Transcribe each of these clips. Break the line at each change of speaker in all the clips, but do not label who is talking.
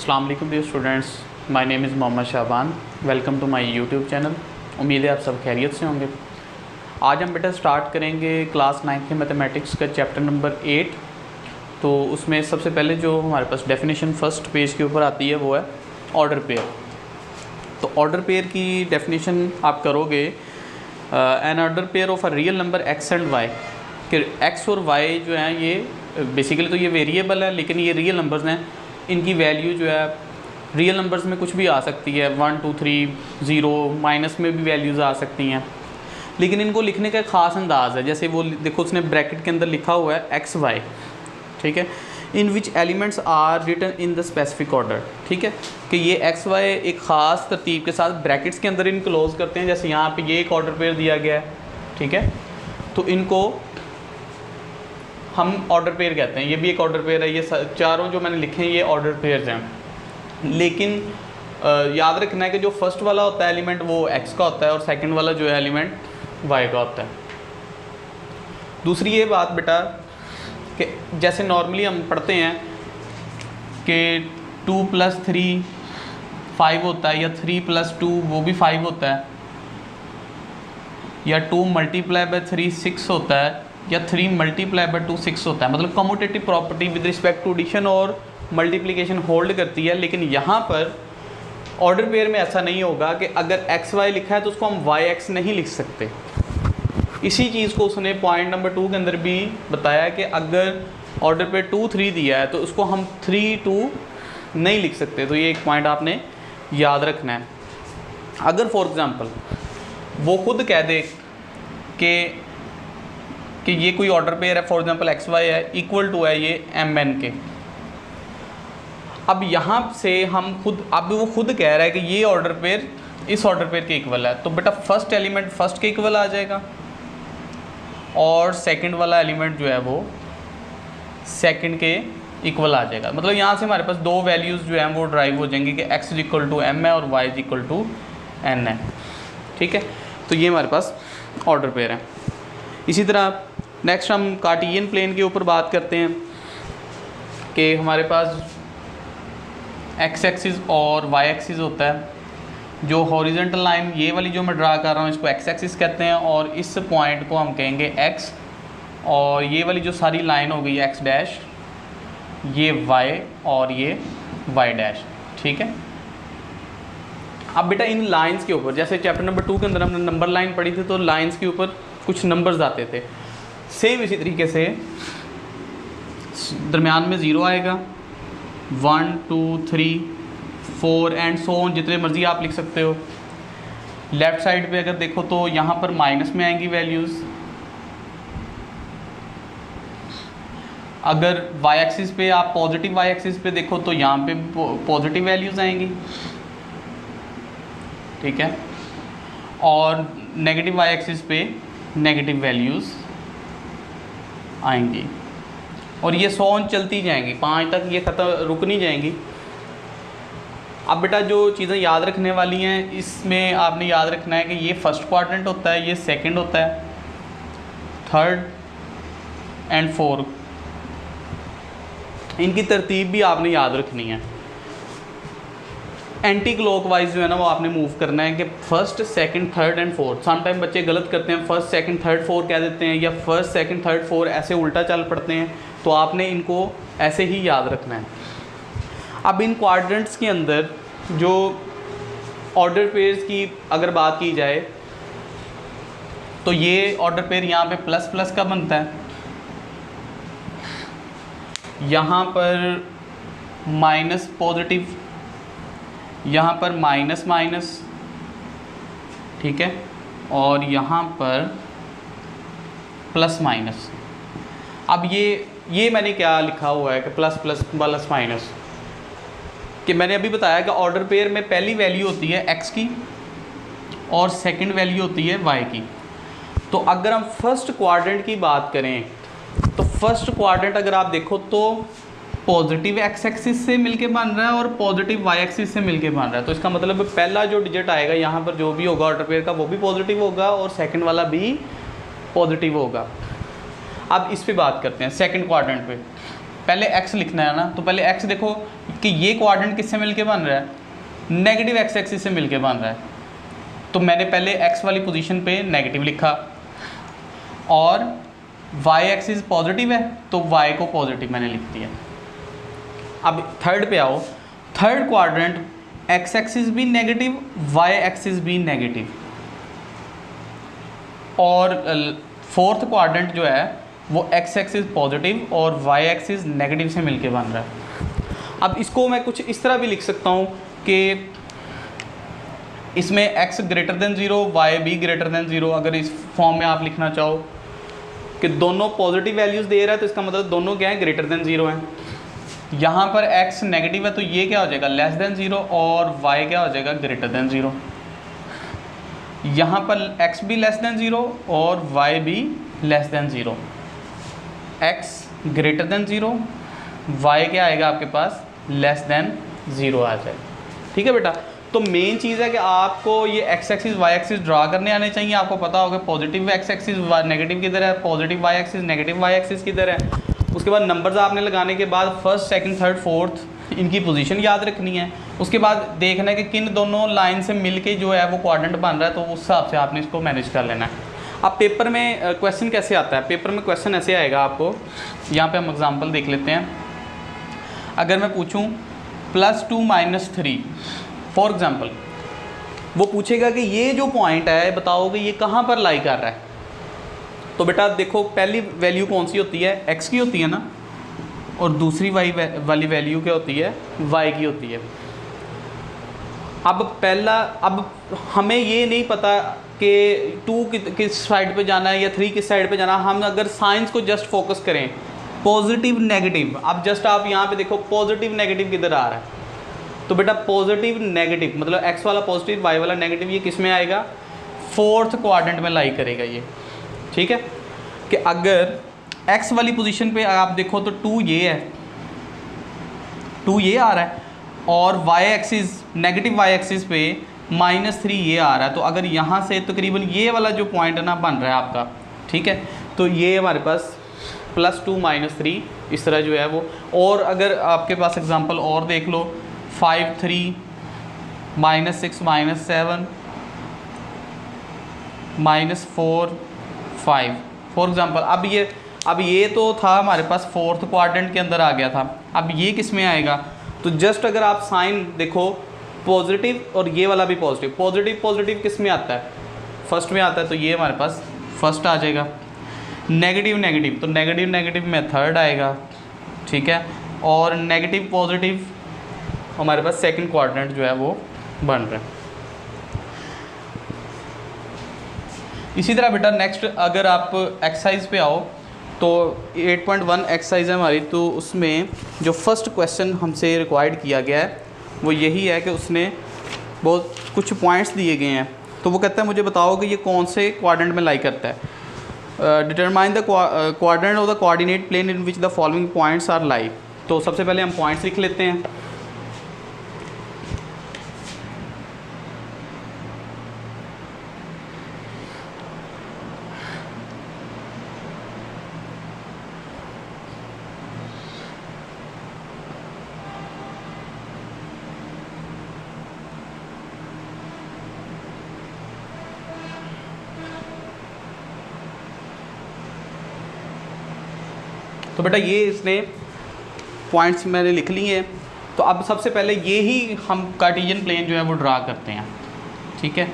अस्सलाम वालेकुम dear students, my name is Mohammad Shaban. Welcome to my YouTube channel. उम्मीद है आप सब खैरियत से होंगे। आज हम बेटा स्टार्ट करेंगे क्लास 9 के मैथमेटिक्स का चैप्टर नंबर 8। तो उसमें सबसे पहले जो हमारे पास डेफिनेशन फर्स्ट पेज के ऊपर आती है वो है ऑर्डर पेयर। तो ऑर्डर पेयर की डेफिनेशन आप करोगे an order pair of a real number x and y, कि एक्स और वाई जो हैं ये बेसिकली तो ये वेरिएबल है, लेकिन ये रियल नंबर्स हैं। इनकी वैल्यू जो है रियल नंबर्स में कुछ भी आ सकती है, 1 2 3 0, माइनस में भी वैल्यूज़ आ सकती हैं। लेकिन इनको लिखने का एक ख़ास अंदाज़ है। जैसे वो देखो उसने ब्रैकेट के अंदर लिखा हुआ है एक्स वाई, ठीक है, in which elements are written in the specific order. ठीक है, कि ये एक्स वाई एक ख़ास तरतीब के साथ ब्रैकेट्स के अंदर इनक्लोज करते हैं। जैसे यहाँ पे ये एक ऑर्डर पेयर दिया गया है, ठीक है, तो इनको हम ऑर्डर पेयर कहते हैं। ये भी एक ऑर्डर पेयर है। ये चारों जो मैंने लिखे हैं ये ऑर्डर पेयर्स हैं। लेकिन याद रखना है कि जो फर्स्ट वाला होता है एलिमेंट वो एक्स का होता है और सेकंड वाला जो है एलिमेंट वाई का होता है। दूसरी ये बात बेटा कि जैसे नॉर्मली हम पढ़ते हैं कि 2 + 3 5 होता है, या 3 + 2 वो भी 5 होता है, या 2 × 3 6 होता है, या 3 × 2 6 होता है। मतलब commutative property with respect to addition और मल्टीप्लिकेशन होल्ड करती है। लेकिन यहाँ पर ऑर्डर पेयर में ऐसा नहीं होगा कि अगर एक्स वाई लिखा है तो उसको हम वाई एक्स नहीं लिख सकते। इसी चीज़ को उसने पॉइंट नंबर 2 के अंदर भी बताया कि अगर ऑर्डर पेयर 2 3 दिया है तो उसको हम 3 2 नहीं लिख सकते। तो ये एक पॉइंट आपने याद रखना है। अगर फॉर एग्ज़ाम्पल वो खुद कह दे कि ये कोई ऑर्डर पेयर है, फॉर एग्जांपल एक्स वाई है, इक्वल टू है ये एम एन के। अब यहाँ से हम खुद, अब वो खुद कह रहा है कि ये ऑर्डर पेयर इस ऑर्डर पेयर के इक्वल है, तो बेटा फर्स्ट एलिमेंट फर्स्ट के इक्वल आ जाएगा और सेकंड वाला एलिमेंट जो है वो सेकंड के इक्वल आ जाएगा। मतलब यहाँ से हमारे पास दो वैल्यूज़ जो हैं वो ड्राइव हो जाएंगी कि x = m है और y = n है। ठीक है, तो ये हमारे पास ऑर्डर पेयर है। इसी तरह नेक्स्ट हम कार्टेशियन प्लेन के ऊपर बात करते हैं कि हमारे पास एक्स एक्सिस और वाई एक्सिस होता है। जो हॉरिजॉन्टल लाइन ये वाली जो मैं ड्रा कर रहा हूँ इसको एक्स एक्सिस कहते हैं, और इस पॉइंट को हम कहेंगे एक्स, और ये वाली जो सारी लाइन हो गई एक्स डैश, ये वाई और ये वाई डैश। ठीक है, अब बेटा इन लाइंस के ऊपर, जैसे चैप्टर नंबर 2 के अंदर हमने नंबर लाइन पढ़ी थी, तो लाइंस के ऊपर कुछ नंबर्स आते थे। सेम इसी तरीके से दरमियान में 0 आएगा, 1 2 3 4 एंड सो ऑन, जितने मर्जी आप लिख सकते हो। लेफ़्ट साइड पे अगर देखो तो यहाँ पर माइनस में आएंगी वैल्यूज़। अगर वाई एक्सिस पे आप पॉजिटिव वाई एक्सिस पे देखो तो यहाँ पे पॉजिटिव वैल्यूज़ आएंगी, ठीक है, और नेगेटिव वाई एक्सिस पे नेगेटिव वैल्यूज़ आएंगी, और ये 100 ऑन चलती जाएंगी, 5 तक ये ख़त्म रुक नहीं जाएंगी। अब बेटा जो चीज़ें याद रखने वाली हैं इसमें आपने याद रखना है कि ये फर्स्ट क्वाड्रेंट होता है, ये सेकंड होता है, थर्ड एंड फोर्थ, इनकी तरतीब भी आपने याद रखनी है। एंटी क्लॉकवाइज जो है ना वो आपने मूव करना है कि first second third and fourth. Sometime बच्चे गलत करते हैं, फर्स्ट सेकंड थर्ड फोर्थ कह देते हैं, या फर्स्ट सेकंड थर्ड फोर्थ ऐसे उल्टा चल पड़ते हैं। तो आपने इनको ऐसे ही याद रखना है। अब इन क्वाड्रेंट्स के अंदर जो ऑर्डर पेयर्स की अगर बात की जाए तो ये ऑर्डर पेयर यहाँ पे प्लस प्लस का बनता है, यहाँ पर माइनस पॉजिटिव, यहाँ पर माइनस माइनस, ठीक है, और यहाँ पर प्लस माइनस। अब ये मैंने क्या लिखा हुआ है कि प्लस प्लस प्लस माइनस, कि मैंने अभी बताया कि ऑर्डर पेयर में पहली वैल्यू होती है x की और सेकंड वैल्यू होती है y की। तो अगर हम फर्स्ट क्वाड्रेंट की बात करें तो फर्स्ट क्वाड्रेंट अगर आप देखो तो पॉजिटिव एक्स एक्सिस से मिलके बन रहा है और पॉजिटिव वाई एक्सिस से मिलके बन रहा है। तो इसका मतलब पहला जो डिजिट आएगा यहाँ पर जो भी होगा ऑर्डर पेयर का वो भी पॉजिटिव होगा और सेकंड वाला भी पॉजिटिव होगा। अब इस पे बात करते हैं सेकंड क्वाड्रेंट पे। पहले x लिखना है ना, तो पहले x देखो कि ये क्वाड्रेंट किससे मिलके बन रहा है, नेगेटिव एक्स एक्सिस से मिलके बन रहा है। तो मैंने पहले एक्स वाली पोजीशन पे नेगेटिव लिखा और वाई एक्सिस पॉजिटिव है तो वाई को पॉजिटिव मैंने लिख दिया। अब थर्ड पे आओ, थर्ड क्वाड्रेंट एक्स एक्सिस भी नेगेटिव, वाई एक्सिस भी नेगेटिव, और फोर्थ क्वाड्रेंट जो है वो एक्स एक्सिस पॉजिटिव और वाई एक्सिस नेगेटिव से मिलके बन रहा है। अब इसको मैं कुछ इस तरह भी लिख सकता हूँ कि इसमें x ग्रेटर देन 0, y भी ग्रेटर देन 0, अगर इस फॉर्म में आप लिखना चाहो कि दोनों पॉजिटिव वैल्यूज़ दे रहा है तो इसका मतलब दोनों क्या है, ग्रेटर देन 0 हैं। यहाँ पर x नेगेटिव है तो ये क्या हो जाएगा, लेस देन 0, और y क्या हो जाएगा, ग्रेटर देन 0। यहाँ पर x भी लेस देन 0 और y भी less than 0, x greater than 0, y क्या आएगा आपके पास, लेस देन 0 आ जाएगा। ठीक है बेटा, तो मेन चीज़ है कि आपको ये x axis y axis draw करने आने चाहिए। आपको पता होगा पॉजिटिव एक्स एक्सिस नेगेटिव किधर है, positive y axis negative y axis किधर है। उसके बाद नंबर्स आपने लगाने के बाद फर्स्ट सेकंड थर्ड फोर्थ इनकी पोजीशन याद रखनी है। उसके बाद देखना है कि किन दोनों लाइन से मिल के जो है वो क्वाड्रेंट बन रहा है, तो उस हिसाब से आपने इसको मैनेज कर लेना है। अब पेपर में क्वेश्चन कैसे आता है, पेपर में क्वेश्चन ऐसे आएगा आपको, यहाँ पर हम एग्जाम्पल देख लेते हैं। अगर मैं पूछूँ +2 - 3 फॉर एग्जाम्पल, वो पूछेगा कि ये जो पॉइंट है बताओ कि ये कहाँ पर लाई कर रहा है। तो बेटा देखो पहली वैल्यू कौन सी होती है, x की होती है ना, और दूसरी y वाली वैल्यू क्या होती है, y की होती है। अब हमें ये नहीं पता कि 2 किस साइड पे जाना है या 3 किस साइड पे जाना है। हम अगर साइंस को जस्ट फोकस करें पॉजिटिव नेगेटिव, अब जस्ट आप यहाँ पे देखो पॉजिटिव नेगेटिव किधर आ रहा है, तो बेटा पॉजिटिव नेगेटिव मतलब x वाला पॉजिटिव y वाला नेगेटिव, ये किस में आएगा, फोर्थ क्वाड्रेंट में लाई करेगा ये। ठीक है, कि अगर x वाली पोजीशन पे आप देखो तो 2 ये है, 2 ये आ रहा है, और y axis negative y axis पे -3 ये आ रहा है। तो अगर यहाँ से तकरीबन ये वाला जो पॉइंट है ना बन रहा है आपका, ठीक है, तो ये हमारे पास +2 - 3 इस तरह जो है वो। और अगर आपके पास एग्जांपल और देख लो 5 3 -6 -7 -4 5 फॉर एग्जांपल। अब ये तो था हमारे पास फोर्थ क्वाड्रेंट के अंदर आ गया था। अब ये किस में आएगा, तो जस्ट अगर आप साइन देखो पॉजिटिव और ये वाला भी पॉजिटिव, पॉजिटिव किस में आता है, फर्स्ट में आता है, तो ये हमारे पास फर्स्ट आ जाएगा। नेगेटिव तो नेगेटिव में थर्ड आएगा। ठीक है, और नेगेटिव पॉजिटिव हमारे पास सेकंड क्वाड्रेंट जो है वो बन रहा है। इसी तरह बेटा नेक्स्ट अगर आप एक्सरसाइज पे आओ तो 8.1 एक्सरसाइज है हमारी, तो उसमें जो फर्स्ट क्वेश्चन हमसे रिक्वायर्ड किया गया है वो यही है कि उसने बहुत कुछ पॉइंट्स दिए गए हैं। तो वो कहता है मुझे बताओ कि ये कौन से क्वाड्रेंट में लाई करता है। Determine the quadrant of the coordinate plane in which the following points are lie. तो सबसे पहले हम पॉइंट्स लिख लेते हैं। तो बेटा ये इसने पॉइंट्स मैंने लिख लिए हैं। तो अब सबसे पहले ये ही हम कार्टेशियन प्लेन जो है वो ड्रा करते हैं। ठीक है,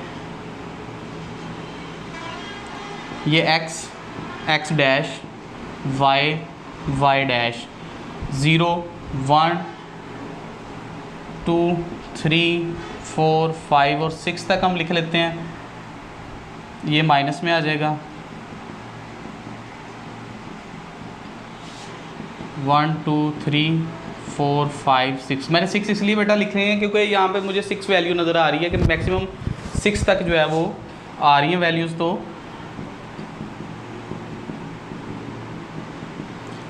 ये x डैश, y डैश, 0 1 2 3 4 5 और 6 तक हम लिख लेते हैं। ये माइनस में आ जाएगा, 1 2 3 4 5 6। मैंने 6 इसलिए बेटा लिख रहे हैं क्योंकि यहाँ पे मुझे 6 वैल्यू नज़र आ रही है कि मैक्सिमम 6 तक जो है वो आ रही हैं वैल्यूज़। तो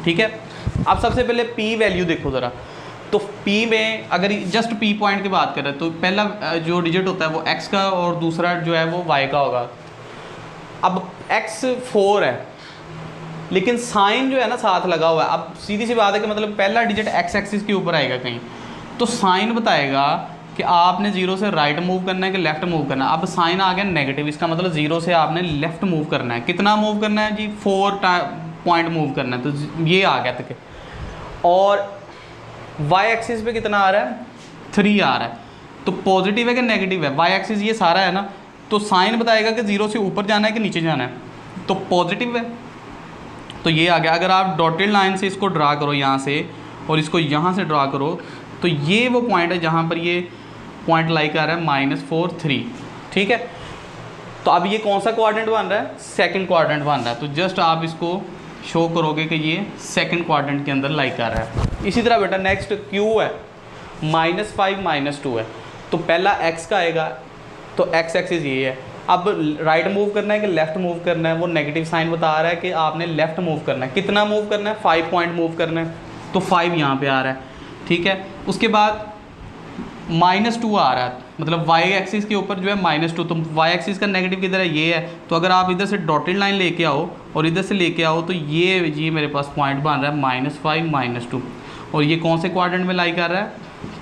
ठीक है, अब सबसे पहले p वैल्यू देखो ज़रा। तो p में अगर जस्ट p पॉइंट की बात करें तो पहला जो डिजिट होता है वो x का और दूसरा जो है वो y का होगा। अब x 4 है लेकिन साइन जो है ना साथ लगा हुआ है। अब सीधी सी बात है कि मतलब पहला डिजिट x एक्सिस के ऊपर आएगा कहीं, तो साइन बताएगा कि आपने जीरो से राइट मूव करना है कि लेफ्ट मूव करना है। अब साइन आ गया नेगेटिव, इसका मतलब जीरो से आपने लेफ्ट मूव करना है। कितना मूव करना है जी? 4 पॉइंट मूव करना है, तो ये आ गया तक। और वाई एक्सिस पे कितना आ रहा है? 3 आ रहा है। तो पॉजिटिव है कि नेगेटिव है? वाई एक्सिस ये सारा है ना, तो साइन बताएगा कि जीरो से ऊपर जाना है कि नीचे जाना है, तो पॉजिटिव है, तो ये आ गया। अगर आप डॉटेड लाइन से इसको ड्रा करो यहाँ से, और इसको यहाँ से ड्रा करो, तो ये वो पॉइंट है जहाँ पर ये पॉइंट लाइक आ रहा है -4 3, ठीक है। तो अब ये कौन सा क्वाड्रेंट बन रहा है? सेकंड क्वाड्रेंट बन रहा है। तो जस्ट आप इसको शो करोगे कि ये सेकंड क्वाड्रेंट के अंदर लाइक आ रहा है। इसी तरह बेटा नेक्स्ट Q है, -5 -2 है, तो पहला x का आएगा, तो x एक्सिस ये है। अब राइट मूव करना है कि लेफ़्ट मूव करना है? वो नेगेटिव साइन बता रहा है कि आपने लेफ़्ट मूव करना है। कितना मूव करना है? 5 पॉइंट मूव करना है, तो 5 यहाँ पे आ रहा है, ठीक है। उसके बाद -2 आ रहा है, मतलब y एक्सिस के ऊपर जो है -2, तो y एक्सिस का नेगेटिव किधर है? ये है। तो अगर आप इधर से डॉटेड लाइन लेके आओ और इधर से लेके आओ, तो ये मेरे पास पॉइंट बन रहा है -5 -2, और ये कौन से क्वाड्रेंट में लाई कर रहा है?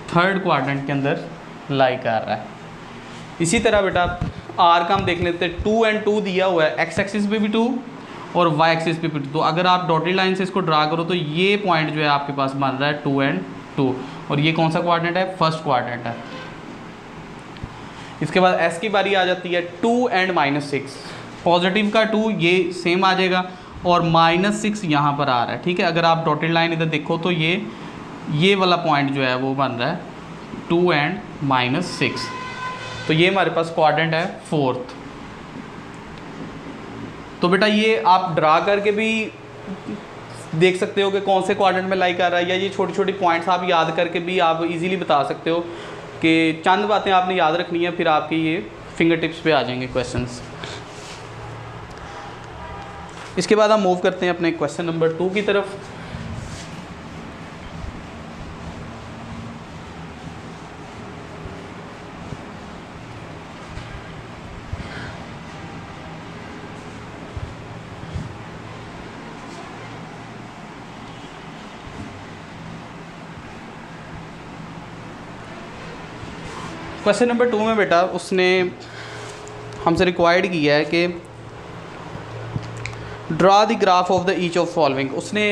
थर्ड क्वाड्रेंट के अंदर लाई कर रहा है। इसी तरह बेटा r का हम देख लेते हैं। 2 और 2 दिया हुआ है, x एक्सिस पे भी 2 और y एक्सिस पे भी 2। तो अगर आप डॉटेड लाइन से इसको ड्रा करो, तो ये पॉइंट जो है आपके पास बन रहा है 2 और 2, और ये कौन सा क्वाड्रेंट है? फर्स्ट क्वाड्रेंट है। इसके बाद s की बारी आ जाती है, 2 और -6। पॉजिटिव का 2 ये सेम आ जाएगा, और -6 यहाँ पर आ रहा है, ठीक है। अगर आप डॉटेड लाइन इधर देखो, तो ये वाला पॉइंट जो है वो बन रहा है 2 और -6। तो ये हमारे पास क्वाड्रेंट है फोर्थ। तो बेटा ये आप ड्रा करके भी देख सकते हो कि कौन से क्वाड्रेंट में लाई कर रहा है, या ये छोटी छोटी पॉइंट्स आप याद करके भी आप इजीली बता सकते हो कि चंद बातें आपने याद रखनी है, फिर आपके ये फिंगर टिप्स पे आ जाएंगे क्वेश्चंस। इसके बाद हम मूव करते हैं अपने क्वेश्चन नंबर 2 की तरफ। क्वेश्चन नंबर 2 में बेटा उसने हमसे रिक्वायर्ड किया है कि draw the graph of the each of following. उसने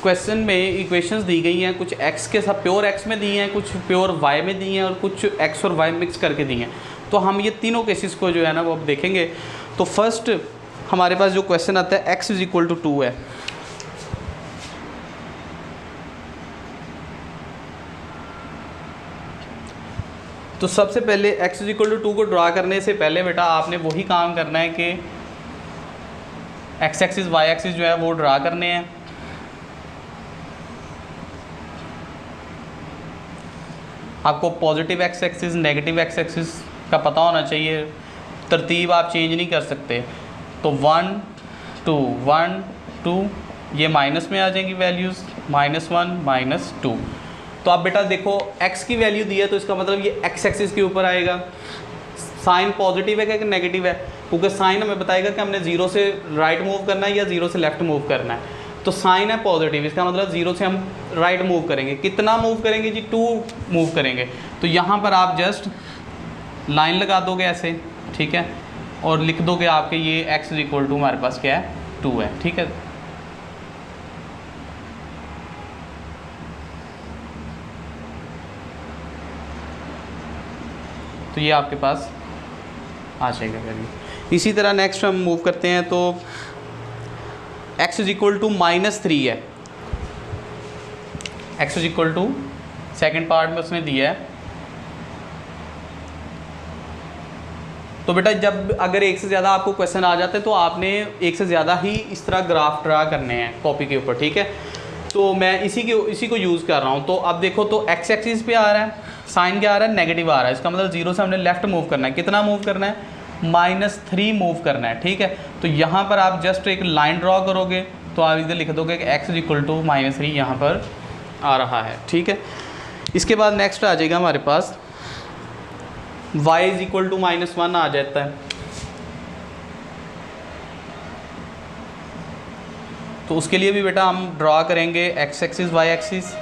क्वेश्चन में इक्वेशंस दी गई हैं, कुछ x के साथ प्योर x में दी हैं, कुछ प्योर y में दी हैं, और कुछ x और y मिक्स करके दी हैं। तो हम ये तीनों केसेस को जो है ना वो अब देखेंगे। तो फर्स्ट हमारे पास जो क्वेश्चन आता है x = 2 है। तो सबसे पहले x = 2 को ड्रा करने से पहले बेटा आपने वही काम करना है कि x एक्सिस y एक्सिस जो है वो ड्रा करने हैं। आपको positive x axis negative x axis का पता होना चाहिए, तरतीब आप चेंज नहीं कर सकते। तो 1 2 1 2 ये माइनस में आ जाएंगी वैल्यूज़, -1 -2। तो आप बेटा देखो x की वैल्यू दी है, तो इसका मतलब ये x एक्सिस के ऊपर आएगा। साइन पॉजिटिव है कि नेगेटिव है? क्योंकि साइन हमें बताएगा कि हमने जीरो से राइट मूव करना है या जीरो से लेफ्ट मूव करना है। तो साइन है पॉजिटिव, इसका मतलब जीरो से हम राइट मूव करेंगे। कितना मूव करेंगे जी? 2 मूव करेंगे। तो यहाँ पर आप जस्ट लाइन लगा दोगे ऐसे, ठीक है, और लिख दोगे आपके ये x = हमारे पास क्या है? 2 है, ठीक है। तो ये आपके पास आ जाएगा वैल्यू। इसी तरह नेक्स्ट हम मूव करते हैं, तो x = -3 है। x = सेकेंड पार्ट में उसने दिया है। तो बेटा जब अगर एक से ज़्यादा आपको क्वेश्चन आ जाते हैं, तो आपने एक से ज़्यादा ही इस तरह ग्राफ ड्रा करने हैं कॉपी के ऊपर, ठीक है। तो मैं इसी को यूज़ कर रहा हूँ। तो अब देखो, तो x एक्सिस पे आ रहा है, साइन क्या आ रहा है? नेगेटिव आ रहा है। इसका मतलब जीरो से हमने लेफ्ट मूव करना है। कितना मूव करना है? -3 मूव करना है, ठीक है। तो यहाँ पर आप जस्ट एक लाइन ड्रॉ करोगे, तो आप इधर लिख दोगे कि x = -3 यहाँ पर आ रहा है, ठीक है। इसके बाद नेक्स्ट आ जाएगा हमारे पास y = -1 आ जाता है। तो उसके लिए भी बेटा हम ड्रॉ करेंगे x एक्सिस y एक्सिस।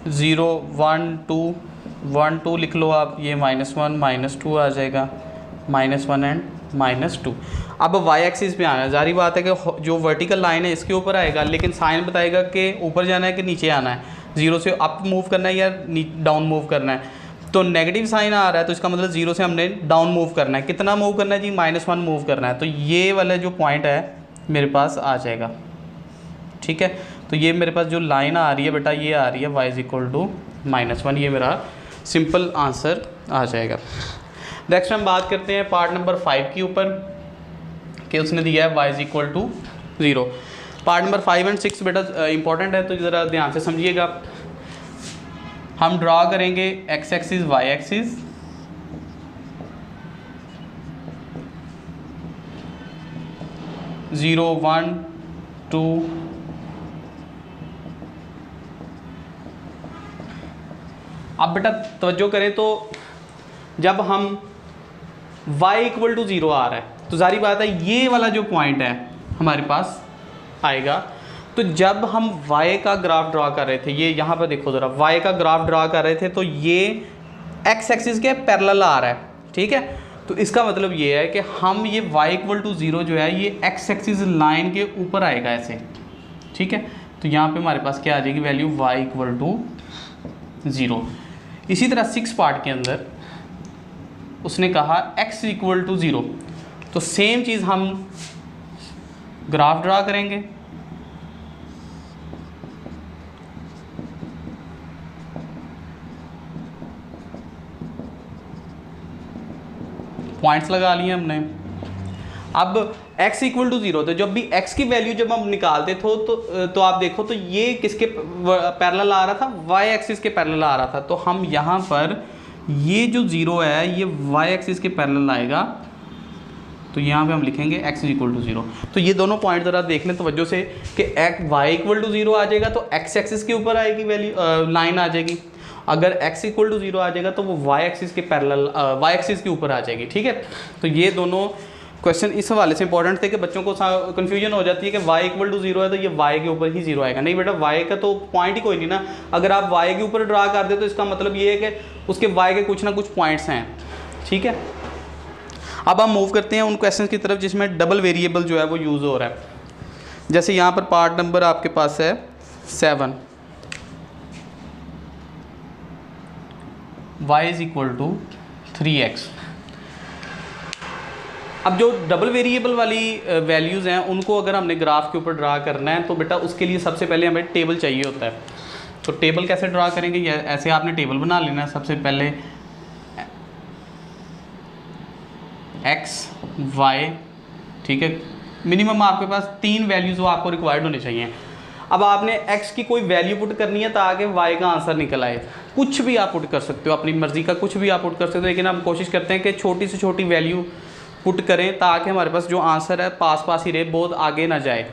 0 1 2 1 2 लिख लो आप, ये -1 -2 आ जाएगा, -1 एंड -2। अब वाई एक्सिस पे आना है, जारी बात है कि जो वर्टिकल लाइन है इसके ऊपर आएगा, लेकिन साइन बताएगा कि ऊपर जाना है कि नीचे आना है, 0 से अप मूव करना है या डाउन मूव करना है। तो नेगेटिव साइन आ रहा है तो इसका मतलब 0 से हमने डाउन मूव करना है। कितना मूव करना है जी? -1 मूव करना है। तो ये वाला जो पॉइंट है मेरे पास आ जाएगा, ठीक है। तो ये मेरे पास जो लाइन आ रही है बेटा, ये आ रही है y = -1, ये मेरा सिंपल आंसर आ जाएगा। नेक्स्ट हम बात करते हैं पार्ट नंबर 5 के ऊपर, कि उसने दिया है y = 0। पार्ट नंबर 5 एंड 6 बेटा इंपॉर्टेंट है, तो ज़रा ध्यान से समझिएगा। हम ड्रा करेंगे x axis y axis, zero 1 2 अब बेटा तवज्जो करें तो जब हम y = 0 आ रहा है तो जारी बात है ये वाला जो पॉइंट है हमारे पास आएगा। तो जब हम y का ग्राफ ड्रा कर रहे थे, ये यहाँ पर देखो ज़रा, y का ग्राफ ड्रा कर रहे थे तो ये x एक्सिस के पैरेलल आ रहा है, ठीक है। तो इसका मतलब ये है कि हम ये y = 0 जो है ये x एक्सिस लाइन के ऊपर आएगा ऐसे, ठीक है। तो यहाँ पे हमारे पास क्या आ जाएगी वैल्यू y = 0। इसी तरह 6 पार्ट के अंदर उसने कहा x = 0, तो सेम चीज़ हम ग्राफ ड्रा करेंगे। पॉइंट्स लगा लिए हमने। अब x = 0, तो जब भी x की वैल्यू जब हम निकालते थे तो आप देखो तो ये किसके पैरेलल आ रहा था? y एक्सिस के पैरेलल आ रहा था। तो हम यहाँ पर ये जो 0 है ये y एक्सिस के पैरेलल आएगा, तो यहाँ पे हम लिखेंगे x = 0। तो ये दोनों पॉइंट ज़रा देख लें तवज्जो से कि y = 0 आ जाएगा तो x एक्सिस के ऊपर आएगी वैल्यू, लाइन आ जाएगी। अगर x = 0 आ जाएगा तो वो y एक्सिस के पैरेलल, y एक्सिस के ऊपर आ जाएगी, ठीक है। तो ये दोनों क्वेश्चन इस हवाले से इंपॉर्टेंट थे कि बच्चों को कन्फ्यूजन हो जाती है कि y = 0 है तो ये y के ऊपर ही 0 आएगा। नहीं बेटा, y का तो पॉइंट ही कोई नहीं ना। अगर आप y के ऊपर ड्रा कर दे तो इसका मतलब ये है कि उसके y के कुछ ना कुछ पॉइंट्स हैं, ठीक है। अब हम मूव करते हैं उन क्वेश्चन की तरफ जिसमें डबल वेरिएबल जो है वो यूज़ हो रहा है। जैसे यहाँ पर पार्ट नंबर आपके पास है 7, y = 3x। अब जो डबल वेरिएबल वाली वैल्यूज़ हैं उनको अगर हमने ग्राफ के ऊपर ड्रा करना है तो बेटा उसके लिए सबसे पहले हमें टेबल चाहिए होता है। तो टेबल कैसे ड्रा करेंगे? या ऐसे आपने टेबल बना लेना है। सबसे पहले x y, ठीक है। मिनिमम आपके पास 3 वैल्यूज़ वो आपको रिक्वायर्ड होने चाहिए। अब आपने x की कोई वैल्यू पुट करनी है ताकि y का आंसर निकल आए। कुछ भी आप पुट कर सकते हो, अपनी मर्ज़ी का कुछ भी आप पुट कर सकते हो, लेकिन हम कोशिश करते हैं कि छोटी से छोटी वैल्यू पुट करें ताकि हमारे पास जो आंसर है पास पास ही रहे, बहुत आगे ना जाए।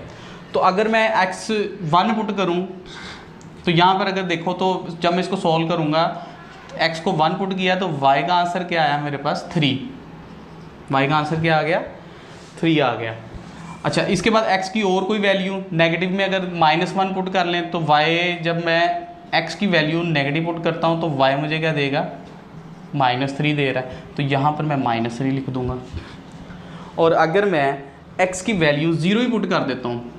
तो अगर मैं x1 पुट करूं तो यहाँ पर अगर देखो तो जब मैं इसको सॉल्व करूँगा x को 1 पुट किया तो y का आंसर क्या आया मेरे पास? 3। y का आंसर क्या आ गया? 3 आ गया। अच्छा, इसके बाद x की और कोई वैल्यू नेगेटिव में अगर -1 पुट कर लें तो y, जब मैं x की वैल्यू नेगेटिव पुट करता हूँ तो y मुझे क्या देगा? -3 दे रहा है। तो यहाँ पर मैं -3 लिख दूँगा। और अगर मैं x की वैल्यू 0 ही पुट कर देता हूँ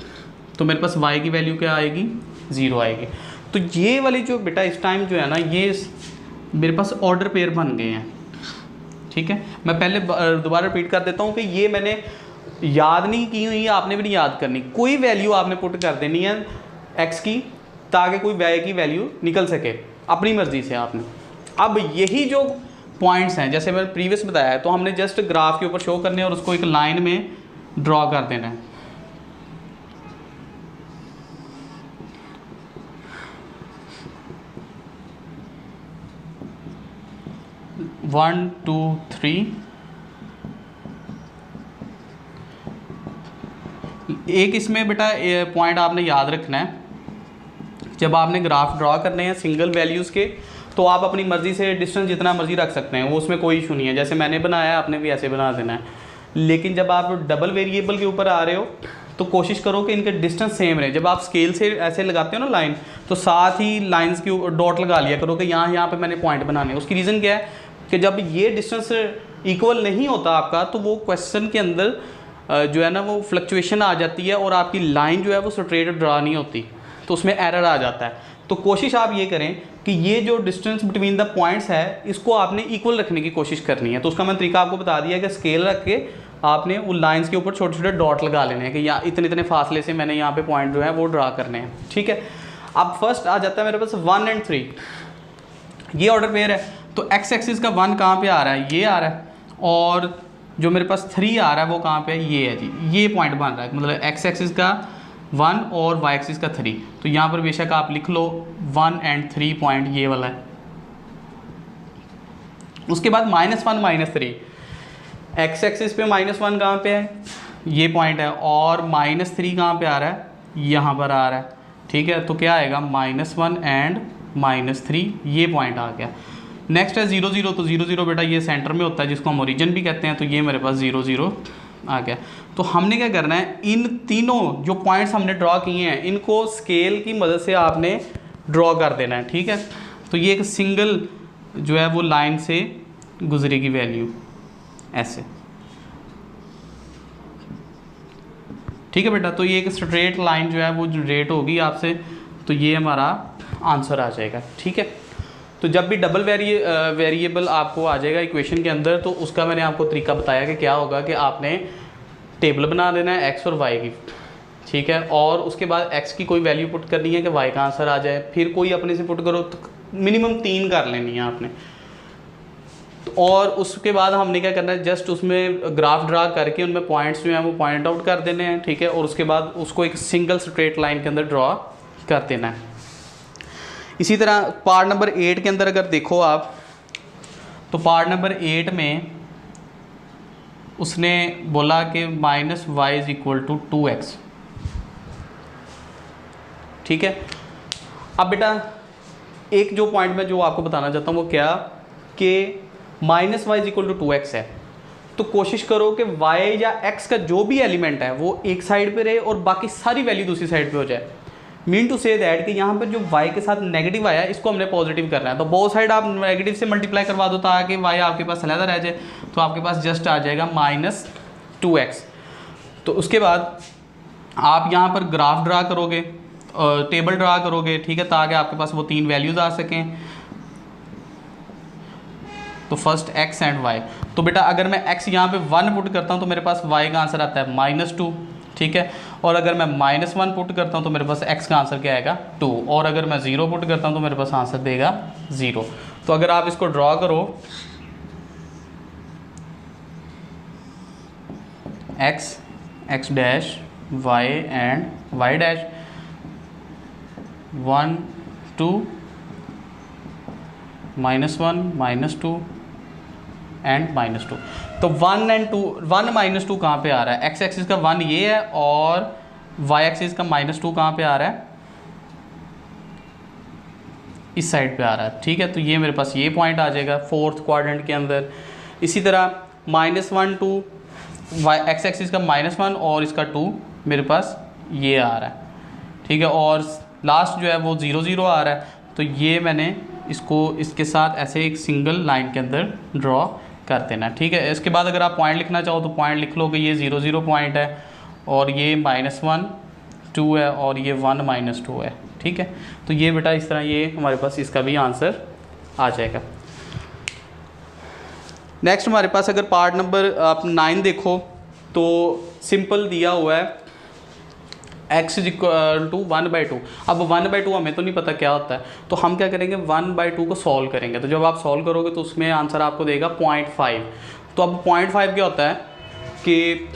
तो मेरे पास y की वैल्यू क्या आएगी? 0 आएगी। तो ये वाली जो बेटा इस टाइम जो है ना, ये मेरे पास ऑर्डर पेयर बन गए हैं, ठीक है। मैं पहले दोबारा रिपीट कर देता हूँ कि ये मैंने याद नहीं की हुई, आपने भी नहीं याद करनी। कोई वैल्यू आपने पुट कर देनी है x की ताकि कोई y की वैल्यू निकल सके अपनी मर्ज़ी से आपने। अब यही जो पॉइंट्स हैं जैसे मैंने प्रीवियस बताया है, तो हमने जस्ट ग्राफ के ऊपर शो करने और उसको एक लाइन में ड्रॉ कर देना है। वन टू थ्री, एक इसमें बेटा पॉइंट आपने याद रखना है, जब आपने ग्राफ ड्रॉ करने हैं सिंगल वैल्यूज़ के तो आप अपनी मर्ज़ी से डिस्टेंस जितना मर्ज़ी रख सकते हैं, वो उसमें कोई इशू नहीं है। जैसे मैंने बनाया आपने भी ऐसे बना देना है। लेकिन जब आप डबल वेरिएबल के ऊपर आ रहे हो तो कोशिश करो कि इनके डिस्टेंस सेम रहे। जब आप स्केल से ऐसे लगाते हो ना लाइन, तो साथ ही लाइंस के डॉट लगा लिया करो कि यहाँ पे मैंने पॉइंट बनाने। उसकी रीज़न क्या है कि जब ये डिस्टेंस इक्वल नहीं होता आपका, तो वो क्वेश्चन के अंदर जो है ना वो फ्लक्चुएशन आ जाती है और आपकी लाइन जो है वो स्ट्रेट ड्रा नहीं होती, तो उसमें एरर आ जाता है। तो कोशिश आप ये करें कि ये जो डिस्टेंस बिटवीन द पॉइंट्स है इसको आपने इक्वल रखने की कोशिश करनी है। तो उसका मैंने तरीका आपको बता दिया कि स्केल रख के आपने वो लाइंस के ऊपर छोटे छोटे डॉट लगा लेने हैं कि यहाँ इतने इतने फासले से मैंने यहाँ पे पॉइंट जो है वो ड्रा करने हैं, ठीक है। अब फर्स्ट आ जाता है मेरे पास 1 और 3, ये ऑर्डर पेयर है। तो एक्स एक्सिस का 1 कहाँ पे आ रहा है, ये आ रहा है, और जो मेरे पास 3 आ रहा है वो कहाँ पे है, ये है जी, ये पॉइंट बन रहा है। मतलब एक्स एक्सिस का 1 और वाई एक्सिस का 3। तो यहाँ पर बेशक आप लिख लो 1 और 3 पॉइंट ये वाला है। उसके बाद -1 -3, एक्स एक्सिस पे -1 कहाँ पे है, ये पॉइंट है, और -3 कहाँ पे आ रहा है, यहाँ पर आ रहा है, ठीक है। तो क्या आएगा, -1 एंड -3, ये पॉइंट आ गया। नेक्स्ट है 0 0, तो 0 0 बेटा ये सेंटर में होता है जिसको हम ओरिजिन भी कहते हैं, तो ये मेरे पास 0 0 आ गया। तो हमने क्या करना है, इन तीनों जो पॉइंट्स हमने ड्रॉ किए हैं इनको स्केल की मदद से आपने ड्रॉ कर देना है, ठीक है। तो ये एक सिंगल जो है वो लाइन से गुजरेगी वैल्यू ऐसे, ठीक है बेटा। तो ये एक स्ट्रेट लाइन जो है वो जनरेट होगी आपसे, तो ये हमारा आंसर आ जाएगा, ठीक है। तो जब भी डबल वेरिएबल आपको आ जाएगा इक्वेशन के अंदर, तो उसका मैंने आपको तरीका बताया कि क्या होगा कि आपने टेबल बना देना है एक्स और वाई की, ठीक है, और उसके बाद एक्स की कोई वैल्यू पुट करनी है कि वाई का आंसर आ जाए, फिर कोई अपने से पुट करो, तो मिनिमम 3 कर लेनी है आपने। और उसके बाद हमने क्या करना है, जस्ट उसमें ग्राफ ड्रा करके उनमें पॉइंट्स जो हैं वो पॉइंट आउट कर देने हैं, ठीक है, और उसके बाद उसको एक सिंगल स्ट्रेट लाइन के अंदर ड्रॉ कर देना है। इसी तरह पार्ट नंबर 8 के अंदर अगर देखो आप, तो पार्ट नंबर 8 में उसने बोला कि -y = 2x, ठीक है। अब बेटा एक जो पॉइंट में जो आपको बताना चाहता हूँ वो क्या, कि -y = 2x है, तो कोशिश करो कि y या x का जो भी एलिमेंट है वो एक साइड पे रहे और बाकी सारी वैल्यू दूसरी साइड पे हो जाए। मीन टू से दैट कि यहाँ पर जो y के साथ नेगेटिव आया इसको हमने पॉजिटिव करना है, तो बोथ साइड आप नेगेटिव से मल्टीप्लाई करवा दो ताकि y आपके पास अलग रह जाए, तो आपके पास जस्ट आ जाएगा -2x। तो उसके बाद आप यहाँ पर ग्राफ ड्रा करोगे, टेबल ड्रा करोगे, ठीक है, ताकि आपके पास वो 3 वैल्यूज़ आ सकें। तो फर्स्ट x एंड y, तो बेटा अगर मैं x यहाँ पे 1 पुट करता हूँ तो मेरे पास y का आंसर आता है -2, ठीक है, और अगर मैं -1 पुट करता हूँ तो मेरे पास x का आंसर क्या आएगा 2, और अगर मैं 0 पुट करता हूँ तो मेरे पास आंसर देगा 0। तो अगर आप इसको ड्रॉ करो, x dash y and y dash 1 2 -1 -2 and -2। तो 1 और 2, 1 -2 कहाँ पे आ रहा है, x एक्सिस का 1 ये है और y एक्सिस का -2 कहाँ पे आ रहा है, इस साइड पे आ रहा है, ठीक है। तो ये मेरे पास ये पॉइंट आ जाएगा 4th क्वाड्रेंट के अंदर। इसी तरह -1 2, x एक्सिस का -1 और इसका 2 मेरे पास ये आ रहा है, ठीक है, और लास्ट जो है वो 0 0 आ रहा है। तो ये मैंने इसको इसके साथ ऐसे एक सिंगल लाइन के अंदर ड्रॉ कर देना, ठीक है। इसके बाद अगर आप पॉइंट लिखना चाहो तो पॉइंट लिख लो कि ये 0 0 पॉइंट है, और ये -1 2 है, और ये 1 -2 है, ठीक है। तो ये बेटा इस तरह ये हमारे पास इसका भी आंसर आ जाएगा। नेक्स्ट हमारे पास अगर पार्ट नंबर आप 9 देखो तो सिंपल दिया हुआ है x = 1/2। अब 1/2 हमें तो नहीं पता क्या होता है, तो हम क्या करेंगे 1/2 को सॉल्व करेंगे। तो जब आप सॉल्व करोगे तो उसमें आंसर आपको देगा 0.5। तो अब 0.5 क्या होता है कि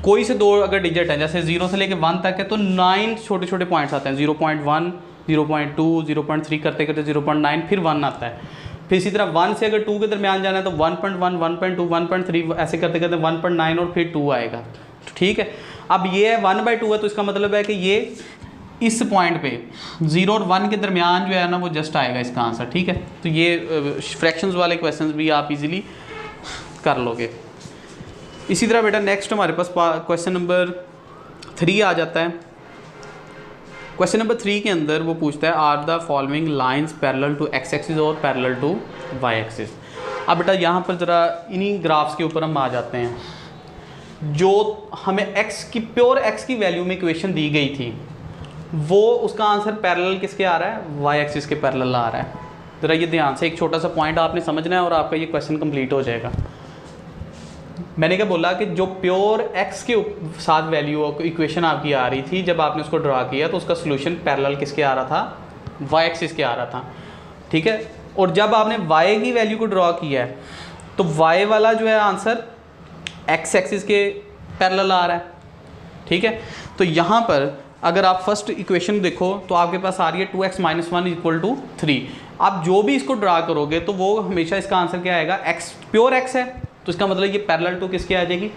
कोई से 2 अगर डिजिट हैं, जैसे 0 से लेके 1 तक है, तो 9 छोटे छोटे पॉइंट्स आते हैं, 0.1 0.2 0.3 करते करते 0.9 फिर 1 आता है। फिर इसी तरह 1 से अगर 2 के दरमियान जाना है तो 1.1 1.2 1.3 ऐसे करते करते 1.9 और फिर 2 आएगा, ठीक है। अब ये है 1/2 है, तो इसका मतलब है कि ये इस पॉइंट पे 0 और 1 के दरमियान जो है ना वो जस्ट आएगा इसका आंसर, ठीक है। तो ये फ्रैक्शंस वाले क्वेश्चंस भी आप इजीली कर लोगे। इसी तरह बेटा नेक्स्ट हमारे पास क्वेश्चन नंबर 3 आ जाता है। क्वेश्चन नंबर 3 के अंदर वो पूछता है are the following lines parallel to x axis और पैरेलल टू वाई एक्सिस। अब बेटा यहाँ पर ज़रा इन्हीं ग्राफ्स के ऊपर हम आ जाते हैं। जो हमें एक्स की प्योर एक्स की वैल्यू में इक्वेशन दी गई थी वो उसका आंसर पैरेलल किसके आ रहा है, वाई एक्सिस के पैरेलल आ रहा है। ज़रा ये ध्यान से एक छोटा सा पॉइंट आपने समझना है और आपका ये क्वेश्चन कंप्लीट हो जाएगा। मैंने क्या बोला कि जो प्योर एक्स के साथ वैल्यू इक्वेशन आपकी आ रही थी, जब आपने उसको ड्रा किया तो उसका सोल्यूशन पैरेलल किसके आ रहा था, वाई एक्सिस के आ रहा था। ठीक है, और जब आपने वाई की वैल्यू को ड्रा किया है तो वाई वाला जो है आंसर एक्स एक्सिस के पैरेलल आ रहा है। ठीक है, तो यहाँ पर अगर आप फर्स्ट इक्वेशन देखो तो आपके पास आ रही है 2x - 1 = 3। आप जो भी इसको ड्रा करोगे तो वो हमेशा इसका आंसर क्या आएगा, एक्स प्योर एक्स है तो इसका मतलब ये पैरेलल टू किसके आ जाएगी,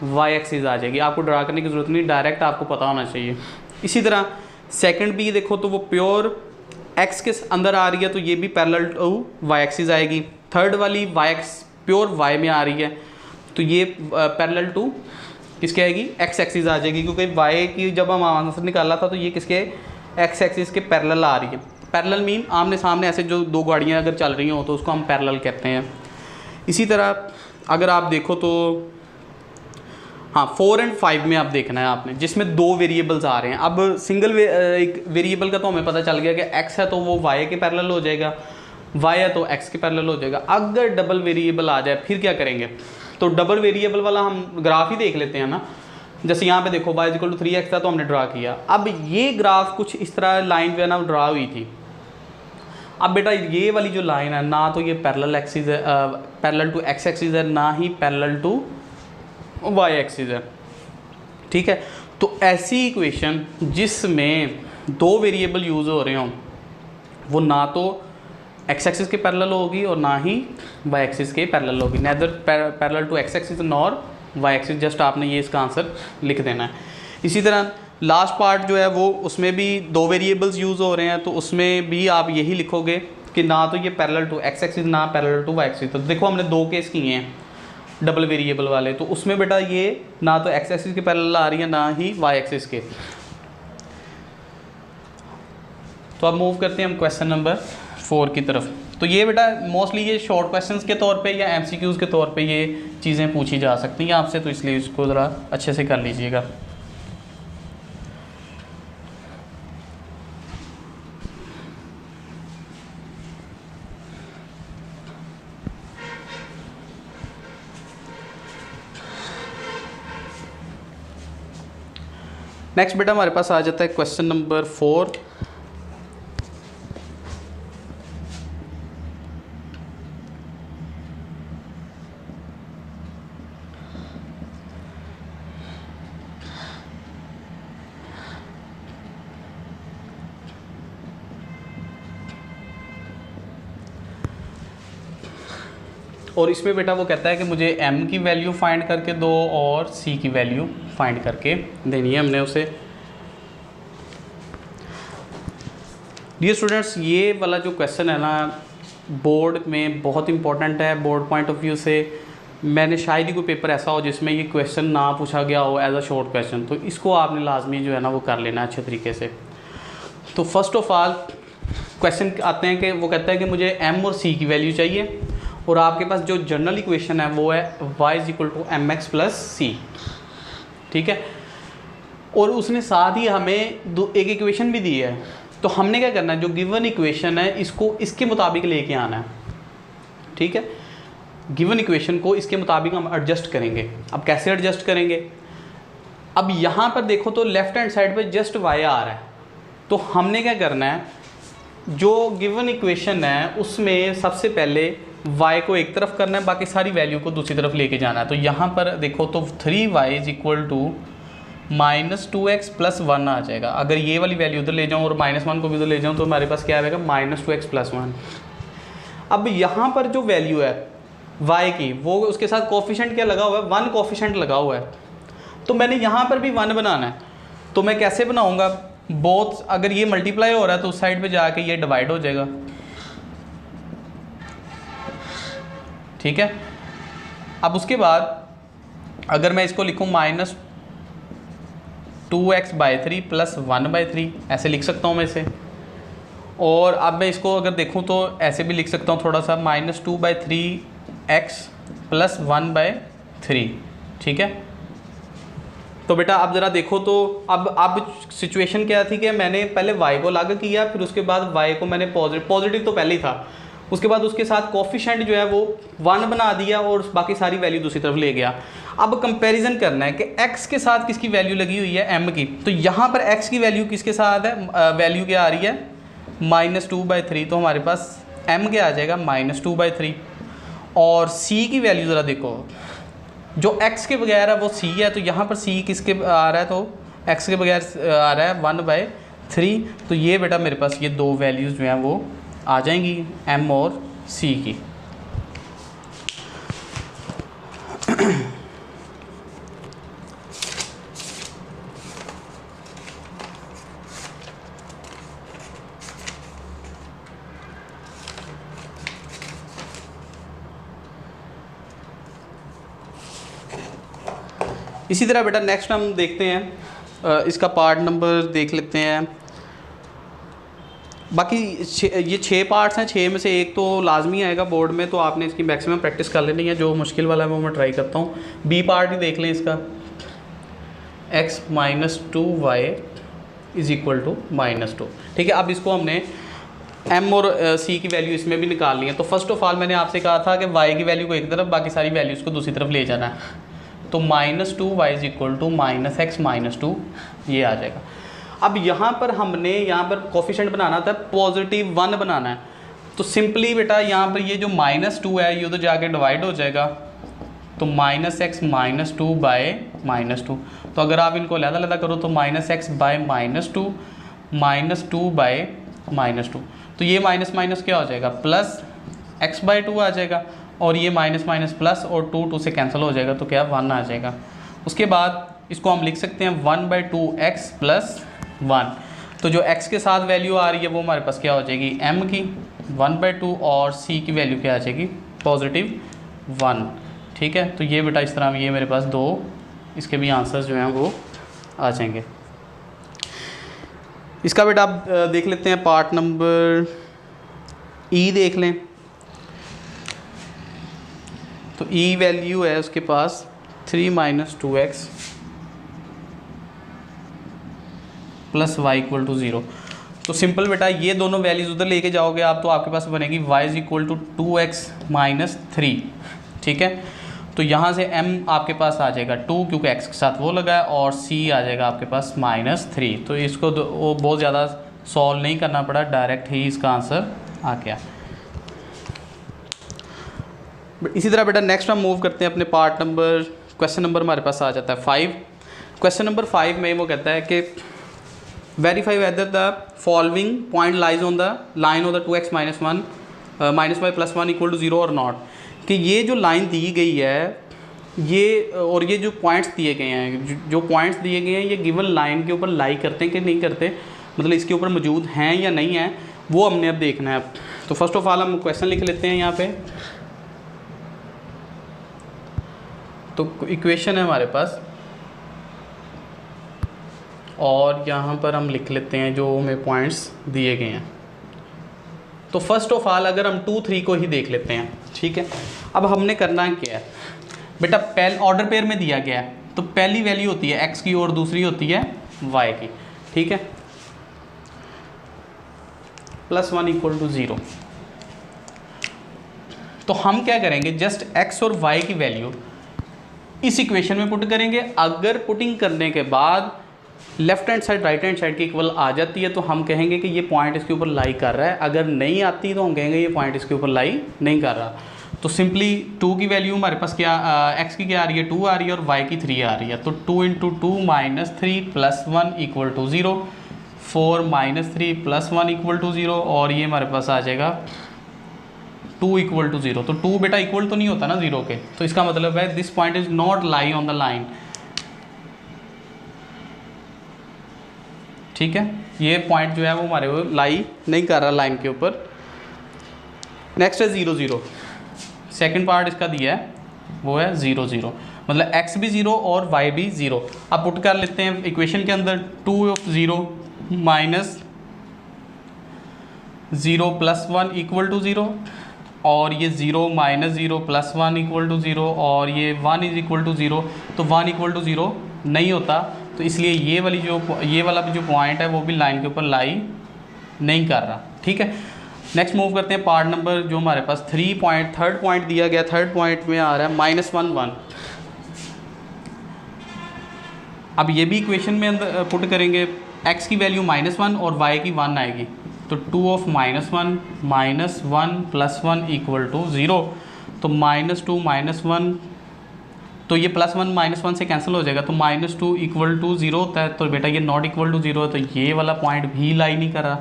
वाई एक्सिस आ जाएगी। आपको ड्रा करने की ज़रूरत नहीं, डायरेक्ट आपको पता होना चाहिए। इसी तरह सेकंड भी देखो तो वो प्योर एक्स के अंदर आ रही है तो ये भी पैरेलल टू वाई एक्सिस आएगी। थर्ड वाली वाई एक्स प्योर वाई में आ रही है तो ये पैरेलल टू किसके आएगी, एक्स एक्सिस आ जाएगी, क्योंकि वाई की जब हम आंसर निकाला था तो ये किसके एक्स एक्सिस के पैरेलल आ रही है। पैरेलल मीन आमने सामने ऐसे जो दो गाड़ियाँ अगर चल रही हो तो उसको हम पैरेलल कहते हैं। इसी तरह अगर आप देखो तो हाँ 4 और 5 में आप देखना है आपने, जिसमें 2 वेरिएबल्स आ रहे हैं। अब सिंगल एक वेरिएबल का तो हमें पता चल गया कि x है तो वो y के पैरेलल हो जाएगा, y है तो x के पैरेलल हो जाएगा। अगर डबल वेरिएबल आ जाए फिर क्या करेंगे, तो डबल वेरिएबल वाला हम ग्राफ ही देख लेते हैं ना। जैसे यहाँ पे देखो y = 3x था तो हमने ड्रा किया। अब ये ग्राफ कुछ इस तरह लाइन जो है ना ड्रा हुई थी। अब बेटा ये वाली जो लाइन है ना तो ये पैरेलल एक्सिस है, पैरेलल टू एक्स एक्सिस है, ना ही पैरेलल टू वाई एक्सिस है। ठीक है, तो ऐसी इक्वेशन जिसमें 2 वेरिएबल यूज़ हो रहे हों वो ना तो एक्स एक्सिस के पैरेलल होगी और ना ही वाई एक्सिस के पैरेलल होगी। Neither parallel to x axis nor y axis. Just आपने ये इसका आंसर लिख देना है। इसी तरह लास्ट पार्ट जो है वो उसमें भी 2 वेरिएबल्स यूज़ हो रहे हैं तो उसमें भी आप यही लिखोगे कि ना तो ये पैरेलल टू एक्स एक्सिस ना पैरेलल टू वाई एक्सिस। तो देखो हमने 2 केस किए हैं डबल वेरिएबल वाले, तो उसमें बेटा ये ना तो एक्स एक्सिस के पैरेलल आ रही है ना ही वाई एक्सिस के। तो अब मूव करते हैं हम क्वेश्चन नंबर 4 की तरफ। तो ये बेटा मोस्टली ये शॉर्ट क्वेश्चंस के तौर पे या एमसीक्यूज़ के तौर पे ये चीज़ें पूछी जा सकती हैं आपसे, तो इसलिए इसको ज़रा अच्छे से कर लीजिएगा। नेक्स्ट बेटा हमारे पास आ जाता है क्वेश्चन नंबर 4। और इसमें बेटा वो कहता है कि मुझे m की वैल्यू फाइंड करके दो और c की वैल्यू फाइंड करके देनी है हमने उसे। डियर स्टूडेंट्स, ये वाला जो क्वेश्चन है ना बोर्ड में बहुत इंपॉर्टेंट है। बोर्ड पॉइंट ऑफ व्यू से मैंने शायद ही कोई पेपर ऐसा हो जिसमें ये क्वेश्चन ना पूछा गया हो एज अ शॉर्ट क्वेश्चन, तो इसको आपने लाजमी जो है ना वो कर लेना अच्छे तरीके से। तो फर्स्ट ऑफ ऑल क्वेश्चन आते हैं कि वो कहता है कि मुझे m और c की वैल्यू चाहिए और आपके पास जो जनरल इक्वेशन है वो है y = mx + c। ठीक है, और उसने साथ ही हमें एक इक्वेशन भी दी है। तो हमने क्या करना है, जो गिवन इक्वेशन है इसको इसके मुताबिक लेके आना है। ठीक है, गिवन इक्वेशन को इसके मुताबिक हम एडजस्ट करेंगे। अब कैसे एडजस्ट करेंगे, अब यहाँ पर देखो तो लेफ्ट हैंड साइड पे जस्ट y आ रहा है, तो हमने क्या करना है, जो गिवन इक्वेशन है उसमें सबसे पहले y को एक तरफ करना है, बाकी सारी वैल्यू को दूसरी तरफ लेके जाना है। तो यहाँ पर देखो तो 3y = -2x + 1 आ जाएगा। अगर ये वाली वैल्यू उधर ले जाऊँ और -1 को भी उधर ले जाऊँ तो हमारे पास क्या आएगा, -2x + 1। अब यहाँ पर जो वैल्यू है y की वो उसके साथ कोफिशिएंट क्या लगा हुआ है, 1 कोफिशिएंट लगा हुआ है। तो मैंने यहाँ पर भी 1 बनाना है, तो मैं कैसे बनाऊँगा, बोथ अगर ये मल्टीप्लाई हो रहा है तो उस साइड पे जाके ये डिवाइड हो जाएगा। ठीक है, अब उसके बाद अगर मैं इसको लिखूँ 2x/3 + 1/3 ऐसे लिख सकता हूँ मैं इसे। और अब मैं इसको अगर देखूँ तो ऐसे भी लिख सकता हूँ थोड़ा सा, -2/3x + 1/3, ठीक है। तो बेटा अब ज़रा देखो तो अब सिचुएशन क्या थी कि मैंने पहले y को अलग किया, फिर उसके बाद y को मैंने पॉजिटिव तो पहले ही था, उसके बाद उसके साथ कोफिशिएंट जो है वो 1 बना दिया और बाकी सारी वैल्यू दूसरी तरफ ले गया। अब कंपैरिजन करना है कि x के साथ किसकी वैल्यू लगी हुई है, m की। तो यहाँ पर x की वैल्यू किसके साथ है, वैल्यू क्या आ रही है, -2/3। तो हमारे पास m क्या आ जाएगा, -2/3। और c की वैल्यू ज़रा देखो, जो x के बगैर है वो c है, तो यहाँ पर c किसके आ रहा है, तो x के बगैर आ रहा है 1/3। तो ये बेटा मेरे पास ये दो वैल्यूज़ जो हैं वो आ जाएंगी, m और c की। इसी तरह बेटा नेक्स्ट हम देखते हैं, इसका पार्ट नंबर देख लेते हैं। बाकी ये 6 पार्ट्स हैं, 6 में से एक तो लाजमी आएगा बोर्ड में, तो आपने इसकी मैक्सिमम प्रैक्टिस कर लेनी है। जो मुश्किल वाला है वो मैं ट्राई करता हूँ। बी पार्ट ही देख लें इसका, x - 2y = -2, ठीक है। अब इसको हमने m और c की वैल्यू इसमें भी निकाल ली है। तो फर्स्ट ऑफ ऑल मैंने आपसे कहा था कि y की वैल्यू को एक तरफ, बाकी सारी वैल्यूज़ को दूसरी तरफ ले जाना है। तो -2y = -x - 2 ये आ जाएगा। अब यहाँ पर हमने कोफिशिएंट बनाना था, +1 बनाना है। तो सिंपली बेटा यहाँ पर ये जो -2 है ये तो जाके डिवाइड हो जाएगा, तो -x - 2/-2। तो अगर आप इनको अलग-अलग करो तो -x/-2 -2/-2। तो ये माइनस क्या हो जाएगा, +x/2 आ जाएगा। और ये माइनस प्लस और 2 से कैंसिल हो जाएगा, तो क्या 1 आ जाएगा। उसके बाद इसको हम लिख सकते हैं 1/2x + 1। तो जो x के साथ वैल्यू आ रही है वो हमारे पास क्या हो जाएगी, m की 1/2, और c की वैल्यू क्या आ जाएगी, +1, ठीक है। तो ये बेटा इस तरह ये मेरे पास दो इसके भी आंसर्स जो हैं वो आ जाएंगे। इसका बेटा आप देख लेते हैं पार्ट नंबर ई देख लें। तो e वैल्यू है उसके पास 3 - 2x + y = 0। तो सिंपल बेटा ये दोनों वैल्यूज़ उधर लेके जाओगे आप, तो आपके पास बनेगी y = 2x - 3, ठीक है। तो यहाँ से m आपके पास आ जाएगा 2, क्योंकि x के साथ वो लगा है, और c आ जाएगा आपके पास -3। तो इसको वो बहुत ज़्यादा सॉल्व नहीं करना पड़ा, डायरेक्ट ही इसका आंसर आ गया। इसी तरह बेटा नेक्स्ट हम मूव करते हैं अपने पार्ट नंबर, क्वेश्चन नंबर हमारे पास आ जाता है 5। क्वेश्चन नंबर 5 में वो कहता है कि verify whether the following point lies on the line of the 2x - 1 -y + 1 = 0 और नॉट। कि ये जो लाइन दी गई है ये, और ये जो पॉइंट्स दिए गए हैं, जो पॉइंट्स दिए गए हैं ये गिवन लाइन के ऊपर लाई करते हैं कि नहीं करते, मतलब इसके ऊपर मौजूद हैं या नहीं है, वो हमने अब देखना है। तो फर्स्ट ऑफ ऑल हम क्वेश्चन लिख लेते हैं यहाँ पे। तो इक्वेशन है हमारे पास, और यहाँ पर हम लिख लेते हैं जो हमें पॉइंट्स दिए गए हैं। तो फर्स्ट ऑफ ऑल अगर हम 2, 3 को ही देख लेते हैं, ठीक है। अब हमने करना क्या है बेटा, पहले ऑर्डर पेयर में दिया गया है, तो पहली वैल्यू होती है x की और दूसरी होती है y की, ठीक है। +1 = 0। तो हम क्या करेंगे, जस्ट x और y की वैल्यू इस इक्वेशन में पुट करेंगे। अगर पुटिंग करने के बाद left hand side right hand side के इक्वल आ जाती है तो हम कहेंगे कि ये पॉइंट इसके ऊपर लाई कर रहा है। अगर नहीं आती तो हम कहेंगे ये पॉइंट इसके ऊपर लाई नहीं कर रहा। तो सिंपली 2 की वैल्यू हमारे पास क्या, x की क्या आ रही है, 2 आ रही है, और y की 3 आ रही है। तो 2 × 2 - 3 + 1 = 0, 4 - 3 + 1 = 0, और ये हमारे पास आ जाएगा 2 = 0। तो 2 बेटा इक्वल तो नहीं होता ना 0 के, तो इसका मतलब है this point is not lie on the line, ठीक है। ये पॉइंट जो है वो हमारे वो लाई नहीं कर रहा लाइन के ऊपर। नेक्स्ट है 0, 0। सेकेंड पार्ट इसका दिया है वो है 0, 0। मतलब x भी 0 और y भी 0। अब पुट कर लेते हैं इक्वेशन के अंदर, 2 of 0 minus 0 plus 1 equal to 0, और ये 0 माइनस 0 प्लस 1 इक्वल टू 0, और ये 1 इज इक्वल टू 0। तो 1 इक्वल टू 0 नहीं होता, तो इसलिए ये वाला जो पॉइंट है वो भी लाइन के ऊपर लाई नहीं कर रहा। ठीक है, नेक्स्ट मूव करते हैं पार्ट नंबर जो हमारे पास थर्ड पॉइंट दिया गया। थर्ड पॉइंट में आ रहा है -1 1। अब ये भी इक्वेशन में अंदर पुट करेंगे, x की वैल्यू -1 और y की 1 आएगी, तो 2 of -1 minus 1 plus 1 equal to 0। तो -2 -1, तो ये +1 -1 से कैंसिल हो जाएगा, तो -2 इक्वल टू 0 होता है। तो बेटा ये नॉट इक्वल टू 0 है, तो ये वाला पॉइंट भी लाई नहीं कर रहा।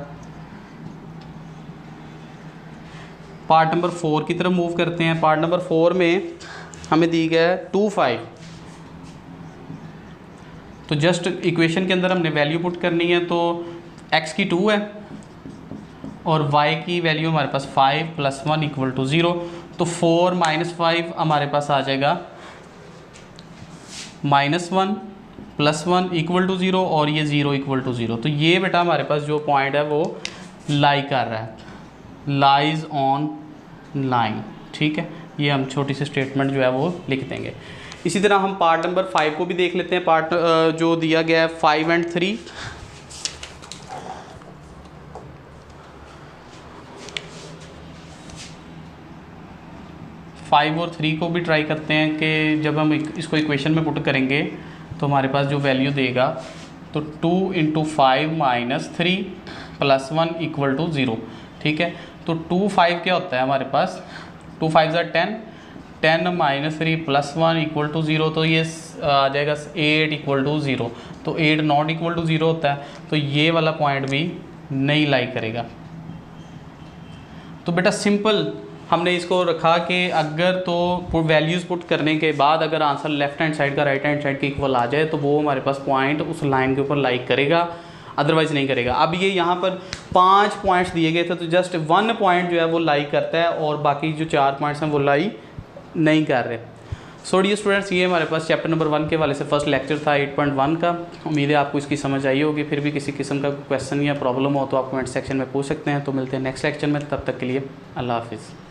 पार्ट नंबर 4 की तरफ मूव करते हैं। पार्ट नंबर 4 में हमें दी गया है 2 5। तो जस्ट इक्वेशन के अंदर हमने वैल्यू पुट करनी है, तो x की 2 है और y की वैल्यू हमारे पास 5 प्लस 1 इक्वल टू 0। तो 4 माइनस 5 हमारे पास आ जाएगा -1 प्लस 1 इक्वल टू 0, और ये 0 इक्वल टू 0। तो ये बेटा हमारे पास जो पॉइंट है वो लाई कर रहा है, लाइज ऑन लाइन। ठीक है, ये हम छोटी सी स्टेटमेंट जो है वो लिख देंगे। इसी तरह हम पार्ट नंबर 5 को भी देख लेते हैं। पार्ट जो दिया गया है 5 और 3। फाइव और 3 को भी ट्राई करते हैं कि जब हम इसको इक्वेशन में पुट करेंगे तो हमारे पास जो वैल्यू देगा, तो 2 into 5 minus 3 plus 1 equal to 0। ठीक है, तो 2 5 क्या होता है हमारे पास, 2 5 ज़ा 10, 10 माइनस 3 प्लस 1 इक्वल टू 0। तो ये आ जाएगा 8 इक्वल टू 0। तो 8 नॉट इक्वल टू 0 होता है, तो ये वाला पॉइंट भी नहीं लाई करेगा। तो बेटा सिंपल हमने इसको रखा कि अगर तो वैल्यूज़ पुट करने के बाद अगर आंसर लेफ्ट हैंड साइड का राइट हैंड साइड के इक्वल आ जाए तो वो हमारे पास पॉइंट उस लाइन के ऊपर लाइक करेगा, अदरवाइज़ नहीं करेगा। अब ये यहाँ पर 5 पॉइंट्स दिए गए थे, तो जस्ट 1 पॉइंट जो है वो लाइक करता है और बाकी जो 4 पॉइंट्स हैं वो लाई नहीं कर रहे। सो डियर स्टूडेंट्स, ये हमारे पास चैप्टर नंबर 1 के वाले से फर्स्ट लेक्चर था 8.1 का। उम्मीद है आपको इसकी समझ आई होगी। फिर भी किसी किस्म का क्वेश्चन या प्रॉब्लम हो तो आप कमेंट सेक्शन में पूछ सकते हैं। तो मिलते हैं नेक्स्ट लेक्चर में, तब तक के लिए अल्लाह हाफिज़।